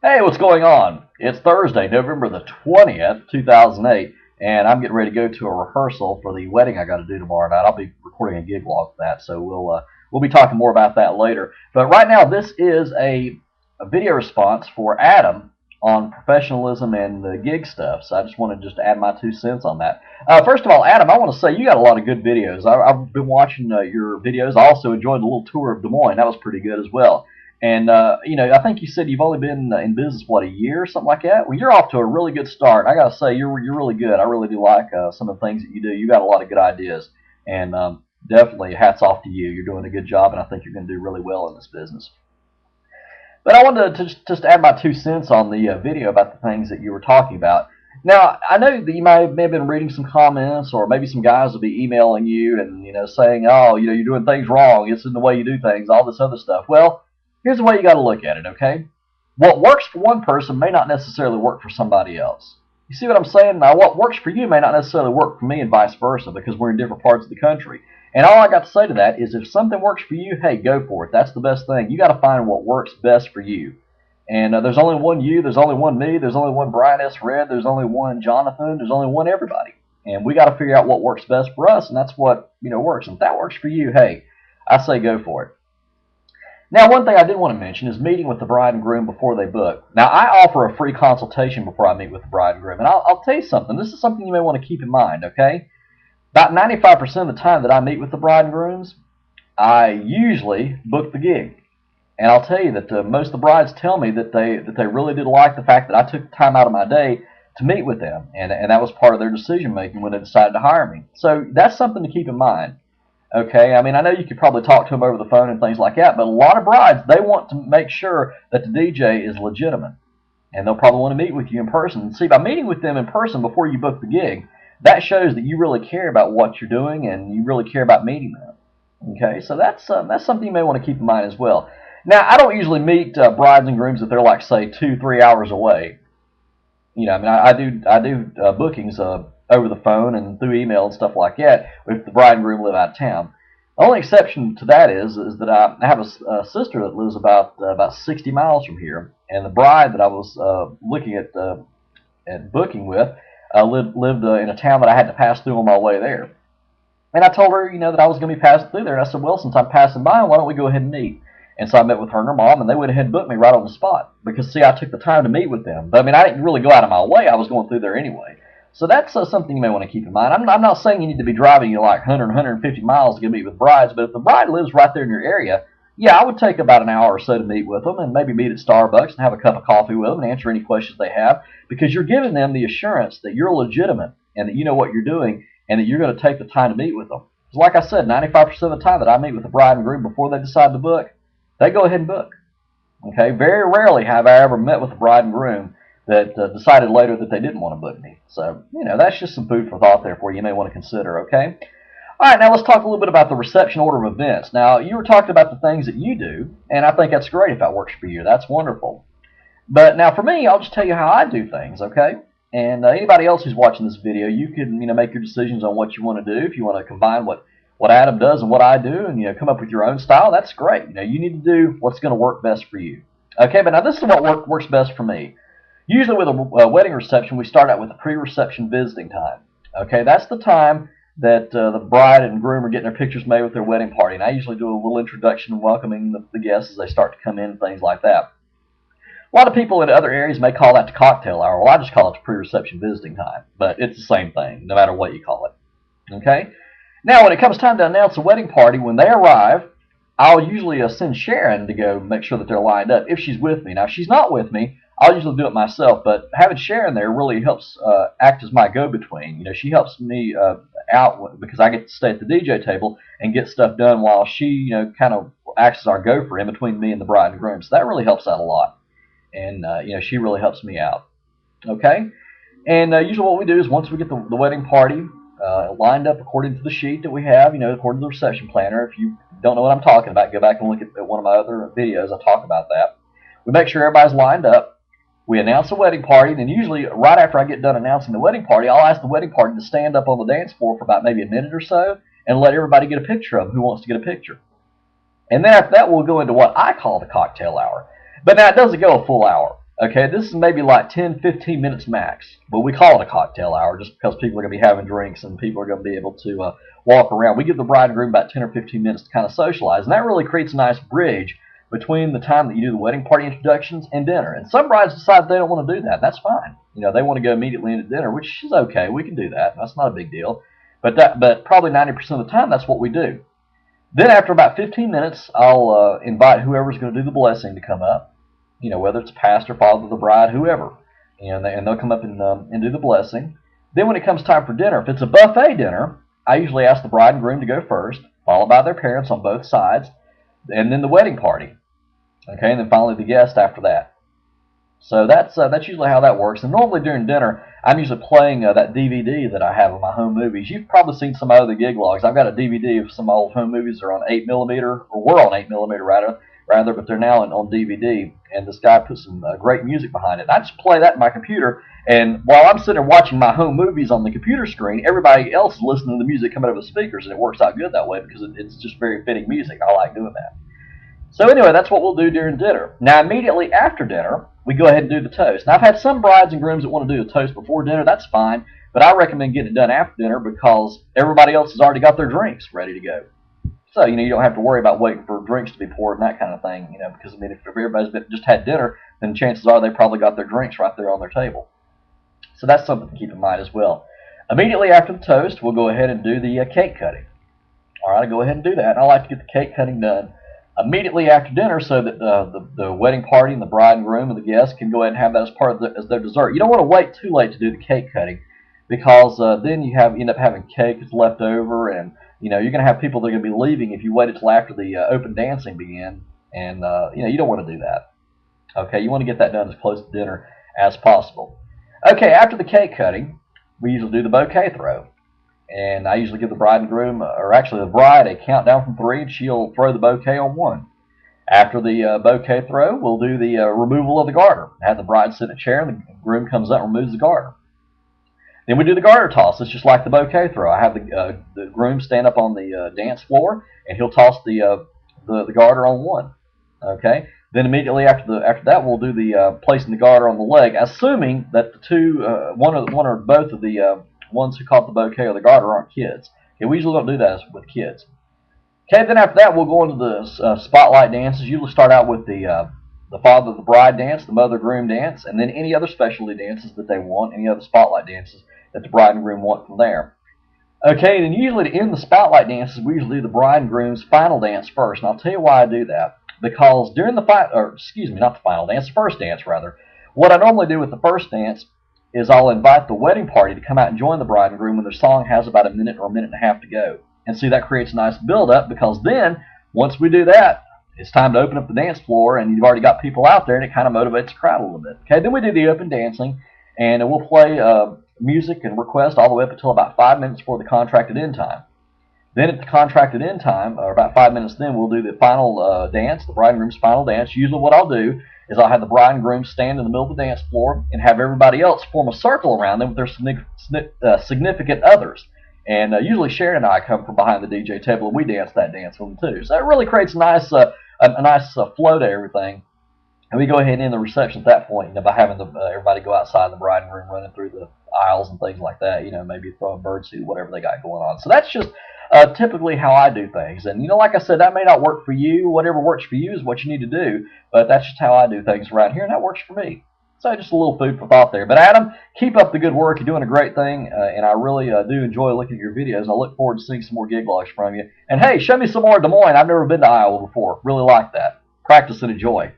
Hey, what's going on? It's Thursday, November the 20th, 2008, and I'm getting ready to go to a rehearsal for the wedding I got to do tomorrow night. I'll be recording a gig log for that, so we'll be talking more about that later. But right now, this is a video response for Adam on professionalism and the gig stuff. So I just wanted just to add my 2 cents on that. First of all, Adam, I want to say you got a lot of good videos. I've been watching your videos. I also enjoyed the little tour of Des Moines. That was pretty good as well. And I think you said you've only been in business a year or something like that. Well, you're off to a really good start. I gotta say, you're really good. I really do like some of the things that you do. You got a lot of good ideas, and definitely hats off to you. You're doing a good job, and I think you're going to do really well in this business. But I wanted to just add my 2 cents on the video about the things that you were talking about. Now, I know that you may have been reading some comments, or maybe some guys will be emailing you and saying, "Oh, you're doing things wrong. It's in the way you do things." All this other stuff. Well, here's the way you got to look at it, okay? What works for one person may not necessarily work for somebody else. You see what I'm saying? Now, what works for you may not necessarily work for me, and vice versa, because we're in different parts of the country. And all I got to say to that is, if something works for you, hey, go for it. That's the best thing. You got to find what works best for you. And there's only one you, there's only one me, there's only one Brian S. Red, there's only one Jonathan, there's only one everybody. And we got to figure out what works best for us, and that's what works. And if that works for you, hey, I say go for it. Now, one thing I did want to mention is meeting with the bride and groom before they book. Now, I offer a free consultation before I meet with the bride and groom. And I'll tell you something. This is something you may want to keep in mind, okay? About 95% of the time that I meet with the bride and grooms, I usually book the gig. And I'll tell you that most of the brides tell me that they really did like the fact that I took time out of my day to meet with them. And that was part of their decision making when they decided to hire me. So that's something to keep in mind. Okay, I mean, I know you could probably talk to them over the phone and things like that, but a lot of brides, they want to make sure that the DJ is legitimate, and they'll probably want to meet with you in person. See, by meeting with them in person before you book the gig, that shows that you really care about what you're doing and you really care about meeting them. Okay, so that's something you may want to keep in mind as well. Now, I don't usually meet brides and grooms if they're like, say, 2-3 hours away. I mean, I do bookings over the phone and through email and stuff like that if the bride and groom live out of town. The only exception to that is that I have a sister that lives about 60 miles from here, and the bride that I was looking at booking with lived in a town that I had to pass through on my way there. And I told her, that I was going to be passing through there. And I said, well, since I'm passing by, why don't we go ahead and meet? And so I met with her and her mom, and they went ahead and booked me right on the spot because, see, I took the time to meet with them. But, I mean, I didn't really go out of my way. I was going through there anyway. So that's something you may want to keep in mind. I'm not saying you need to be driving like 100, 150 miles to go meet with brides, but if the bride lives right there in your area, yeah, I would take about an hour or so to meet with them and maybe meet at Starbucks and have a cup of coffee with them and answer any questions they have, because you're giving them the assurance that you're legitimate and that you know what you're doing and that you're going to take the time to meet with them. Because like I said, 95% of the time that I meet with the bride and groom before they decide to book, they go ahead and book. Okay, very rarely have I ever met with the bride and groom that decided later that they didn't want to book me. So, that's just some food for thought there for you. You may want to consider, okay? All right, now let's talk a little bit about the reception order of events. Now, you were talking about the things that you do, and I think that's great if that works for you. That's wonderful. But now for me, I'll just tell you how I do things, okay? And anybody else who's watching this video, you can make your decisions on what you want to do. If you want to combine what Adam does and what I do and come up with your own style, that's great. You need to do what's going to work best for you. Okay, but now this is what works best for me. Usually with a wedding reception, we start out with a pre-reception visiting time. Okay, that's the time that the bride and groom are getting their pictures made with their wedding party. And I usually do a little introduction and welcoming the guests as they start to come in and things like that. A lot of people in other areas may call that the cocktail hour. Well, I just call it the pre-reception visiting time. But it's the same thing, no matter what you call it. Okay? Now, when it comes time to announce the wedding party, when they arrive, I'll usually send Sharon to go make sure that they're lined up if she's with me. Now, if she's not with me, I'll usually do it myself, but having Sharon there really helps act as my go-between. She helps me out because I get to stay at the DJ table and get stuff done while she, kind of acts as our gopher in between me and the bride and groom. So that really helps out a lot, and she really helps me out. Okay, and usually what we do is once we get the wedding party lined up according to the sheet that we have, according to the reception planner. If you don't know what I'm talking about, go back and look at one of my other videos. I talk about that. We make sure everybody's lined up. We announce the wedding party, and then usually right after I get done announcing the wedding party, I'll ask the wedding party to stand up on the dance floor for about maybe a minute or so and let everybody get a picture of them who wants to get a picture. And then after that, we'll go into what I call the cocktail hour. But now it doesn't go a full hour. Okay, this is maybe like 10, 15 minutes max, but we call it a cocktail hour just because people are going to be having drinks and people are going to be able to walk around. We give the bride and groom about 10 or 15 minutes to kind of socialize, and that really creates a nice bridge between the time that you do the wedding party introductions and dinner. And some brides decide they don't want to do that. That's fine. They want to go immediately into dinner, which is okay. We can do that. That's not a big deal. But probably 90% of the time, that's what we do. Then after about 15 minutes, I'll invite whoever's going to do the blessing to come up. Whether it's pastor, father of the bride, whoever, and they'll come up and do the blessing. Then when it comes time for dinner, if it's a buffet dinner, I usually ask the bride and groom to go first, followed by their parents on both sides, and then the wedding party. Okay, and then finally the guest after that. So that's usually how that works. And normally during dinner, I'm usually playing that DVD that I have of my home movies. You've probably seen some other gig logs. I've got a DVD of some old home movies that are on 8mm, or were on 8mm rather, but they're now on DVD. And this guy put some great music behind it. I just play that in my computer, and while I'm sitting there watching my home movies on the computer screen, everybody else is listening to the music coming out of the speakers, and it works out good that way because it's just very fitting music. I like doing that. So anyway, that's what we'll do during dinner. Now, immediately after dinner, we go ahead and do the toast. Now, I've had some brides and grooms that want to do the toast before dinner. That's fine, but I recommend getting it done after dinner because everybody else has already got their drinks ready to go. So, you don't have to worry about waiting for drinks to be poured and that kind of thing, because, if everybody's just had dinner, then chances are they probably got their drinks right there on their table. So that's something to keep in mind as well. Immediately after the toast, we'll go ahead and do the cake cutting. All right, I'll go ahead and do that. I like to get the cake cutting done immediately after dinner so that the wedding party and the bride and groom and the guests can go ahead and have that as part of as their dessert. You don't want to wait too late to do the cake cutting because then you end up having cake that's left over, and you're going to have people that are going to be leaving if you wait until after the open dancing begin, and you don't want to do that. Okay, you want to get that done as close to dinner as possible. Okay, after the cake cutting, we usually do the bouquet throw. And I usually give the bride and groom, or actually the bride, a countdown from 3, and she'll throw the bouquet on 1. After the bouquet throw, we'll do the removal of the garter. Have the bride sit in a chair, and the groom comes up and removes the garter. Then we do the garter toss. It's just like the bouquet throw. I have the groom stand up on the dance floor, and he'll toss the garter on 1. Okay. Then immediately after that, we'll do the placing the garter on the leg, assuming that the two, one or both of the ones who caught the bouquet or the garter aren't kids. Okay, we usually don't do that with kids. Okay, then after that, we'll go into the spotlight dances. Usually start out with the father of the bride dance, the mother groom dance, and then any other specialty dances that they want, any other spotlight dances that the bride and groom want from there. Okay, and then usually to end the spotlight dances, we usually do the bride and groom's final dance first. And I'll tell you why I do that. Because during the first dance rather, what I normally do with the first dance is I'll invite the wedding party to come out and join the bride and groom when their song has about a minute or a minute and a half to go. And see, that creates a nice build-up because then, once we do that, it's time to open up the dance floor, and you've already got people out there, and it kind of motivates the crowd a little bit. Okay, then we do the open dancing, and we'll play music and request all the way up until about 5 minutes before the contracted end time. Then at the contracted end time, or about 5 minutes then, we'll do the final dance, the bride and groom's final dance. Usually what I'll do is I'll have the bride and groom stand in the middle of the dance floor and have everybody else form a circle around them with their significant others. And usually Sharon and I come from behind the DJ table, and we dance that dance with them too. So it really creates a nice flow to everything. And we go ahead and end the reception at that point, by having everybody go outside, the bride and groom running through the aisles and things like that, maybe throwing birdseed, whatever they got going on. So that's just typically how I do things. And, like I said, that may not work for you. Whatever works for you is what you need to do. But that's just how I do things around here, and that works for me. So just a little food for thought there. But Adam, keep up the good work. You're doing a great thing, and I really do enjoy looking at your videos. I look forward to seeing some more gig logs from you. And, hey, show me some more of Des Moines. I've never been to Iowa before. Really like that. Practice and enjoy.